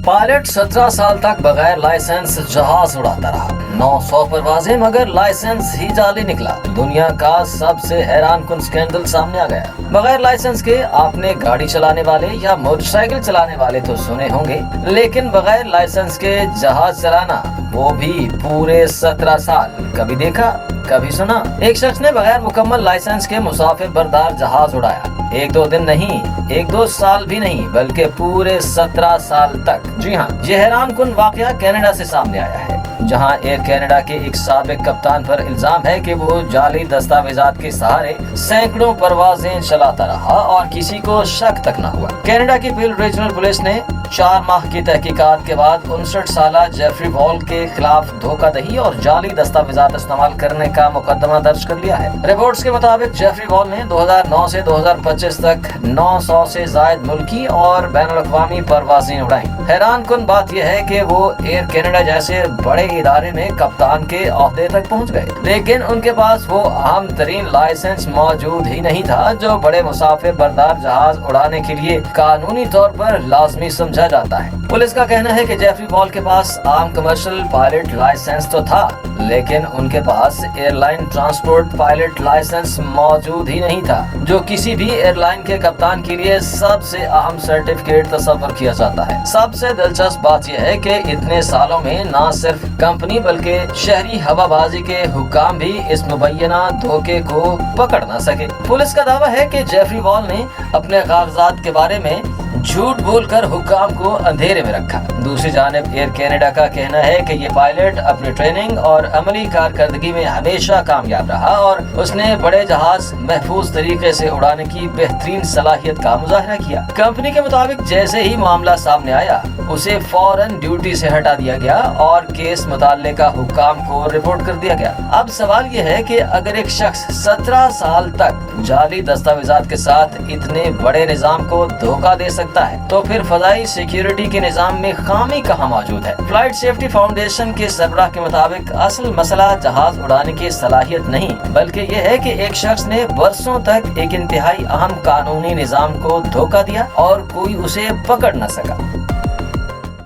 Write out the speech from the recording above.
Pilot 17 साल तक बगैर लाइसेंस जहाज उड़ाता रहा। 900 परवाजें मगर लाइसेंस ही जाली निकला। दुनिया का सबसे हैरान कुन स्कैंडल सामने आ गया। बगैर लाइसेंस के आपने गाड़ी चलाने वाले या मोटरसाइकिल चलाने वाले तो सुने होंगे, लेकिन बगैर लाइसेंस के जहाज चलाना, वो भी पूरे 17 साल, कभी देखा कभी सुना? एक शख्स ने बगैर मुकम्मल लाइसेंस के मुसाफिर बरदार जहाज उड़ाया। एक दो दिन नहीं, एक दो साल भी नहीं, बल्कि पूरे 17 साल तक। जी हाँ, ये हैरान कुन वाकया कनाडा से सामने आया है, जहां एयर कनाडा के एक साबिक कप्तान पर इल्जाम है कि वो जाली दस्तावेजात के सहारे सैकड़ों परवाजें चलाता रहा और किसी को शक तक न हुआ। कनाडा की पिल रीजनल पुलिस ने 4 माह की तहकीकात के बाद 59 साला जेफरी वॉल के खिलाफ धोखाधड़ी और जाली दस्तावेजात इस्तेमाल करने का मुकदमा दर्ज कर लिया है। रिपोर्ट्स के मुताबिक जेफरी वॉल ने 2009 से 2025 तक 900 से जायद मुल्की और बैनुल-अक़वामी परवाजें उड़ाई। हैरान कुन बात यह है कि वो एयर कनाडा जैसे बड़े इदारे में कप्तान के ओहदे तक पहुंच गए, लेकिन उनके पास वो अहम तरीन लाइसेंस मौजूद ही नहीं था जो बड़े मुसाफिर बरदार जहाज उड़ाने के लिए कानूनी तौर पर लाजमी समझा जाता है। पुलिस का कहना है कि जेफरी वॉल के पास आम कमर्शियल पायलट लाइसेंस तो था, लेकिन उनके पास एयरलाइन ट्रांसपोर्ट पायलट लाइसेंस मौजूद ही नहीं था, जो किसी भी एयरलाइन के कप्तान के लिए सबसे अहम सर्टिफिकेट तस्वर किया जाता है। सबसे दिलचस्प बात यह है कि इतने सालों में न सिर्फ कंपनी बल्कि शहरी हवाबाजी के हुक्काम भी इस मुबैना धोखे को पकड़ न सके। पुलिस का दावा है कि जेफरी वॉल ने अपने कागजात के बारे में झूठ बोलकर हुक्काम को अंधेरे में रखा। दूसरी जानिब एयर कनाडा का कहना है कि ये पायलट अपनी ट्रेनिंग और अमली कारकर्दगी में हमेशा कामयाब रहा और उसने बड़े जहाज महफूज तरीके से उड़ाने की बेहतरीन सलाहियत का मुजाहरा किया। कंपनी के मुताबिक जैसे ही मामला सामने आया, उसे फौरन ड्यूटी से हटा दिया गया और केस मुताल्लिका हुक्काम को रिपोर्ट कर दिया गया। अब सवाल ये है कि अगर एक शख्स 17 साल तक जाली दस्तावेजात के साथ इतने बड़े निजाम को धोखा दे सकता है, तो फिर फजाई सिक्योरिटी के निजाम में खामी कहाँ मौजूद है? फ्लाइट सेफ्टी फाउंडेशन के सरबराह के मुताबिक असल मसला जहाज उड़ाने की सलाहियत नहीं, बल्कि यह है कि एक शख्स ने बरसों तक एक इंतहाई अहम कानूनी निजाम को धोखा दिया और कोई उसे पकड़ न सका।